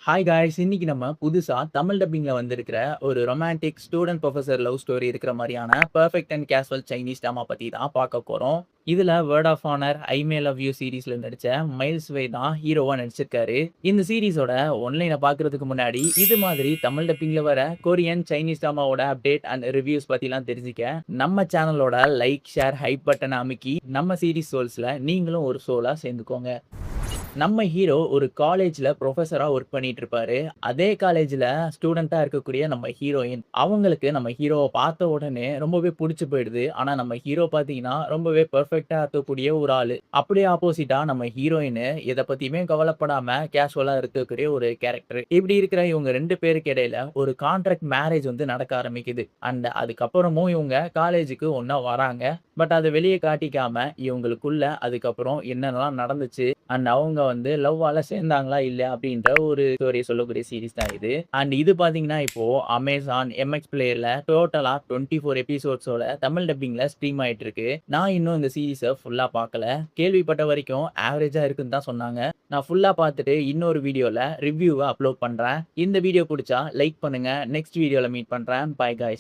Hi guys! இன்னைக்கு நம்ம புதுசா தமிழ் டப்பிங்ல வந்திருக்கிற ஒரு romantic student professor love story இருக்கிற மாரியான perfect and casual Chinese drama பத்தி தான் பார்க்க போறோம். இதுல word of honour, I may love you சீரிஸ்ல நடிச்ச மைல்ஸ் வே தான் ஹீரோவா நடிச்சிருக்காரு. இந்த சீரிஸோட ஒன்லைன பார்க்கறதுக்கு முன்னாடி, இது மாதிரி தமிழ் டப்பிங்ல வர கொரியன், சைனீஸ் டிராமாவோட அப்டேட் அண்ட் ரிவ்யூஸ் பத்திலாம் தெரிஞ்சுக்க, நம்ம சேனலோட லைக், ஷேர், ஹைப் பட்டன அமுக்கி நம்ம சீரிஸ் சோல்ஸ்ல நீங்களும் ஒரு சோலா சேர்ந்துக்கோங்க. நம்ம ஹீரோ ஒரு காலேஜ்ல புரொஃபஸரா ஒர்க் பண்ணிட்டு இருப்பாரு. அதே காலேஜ்ல ஸ்டூடெண்ட்டா இருக்கக்கூடிய நம்ம ஹீரோயின். அவங்களுக்கு நம்ம ஹீரோவ பார்த்த உடனே ரொம்பவே புடிச்சு போயிடுது. ஆனா நம்ம ஹீரோ பார்த்தீங்கன்னா, ரொம்பவே பெர்ஃபெக்ட்டா இருக்கக்கூடிய ஒரு ஆளு. அப்படியே ஆப்போசிட்டா நம்ம ஹீரோயின் எத பத்தியுமே கவலைப்படாம கேஷுவலா இருக்கக்கூடிய ஒரு கேரக்டர். இப்படி இருக்கிற இவங்க 2 பேருக்கு இடையில ஒரு கான்ட்ராக்ட் மேரேஜ் வந்து நடக்க ஆரம்பிக்குது. அண்ட் அதுக்கப்புறமும் இவங்க காலேஜுக்கு ஒண்ணா வராங்க. பட் அத வெளிய காட்டிக்காம இவங்களுக்குள்ள அதுக்கப்புறம் என்னென்னலாம் நடந்துச்சு அண்ட் அவங்க வந்து லவ்வால சேர்ந்தாங்களா இல்லையா அப்படின்ற ஒரு ஸ்டோரிய சொல்லக்கூடிய சீரிஸ் தான் இது. அண்ட் இது பார்த்தீங்கன்னா, இப்போ Amazon, MX Playerல டோட்டலா 24 எபிசோட்ஸோட தமிழ் டப்பிங்ல ஸ்ட்ரீம் ஆயிட்டு இருக்கு. நான் இன்னும் இந்த சீரிஸ ஃபுல்லா பார்க்கல. கேள்விப்பட்ட வரைக்கும் ஆவரேஜா இருக்குன்னு தான் சொன்னாங்க. நான் ஃபுல்லா பார்த்துட்டு இன்னொரு வீடியோல ரிவ்யூவ அப்லோட் பண்றேன். இந்த வீடியோ புடிச்சா லைக் பண்ணுங்க. நெக்ஸ்ட் வீடியோல மீட் பண்றேன். By guys.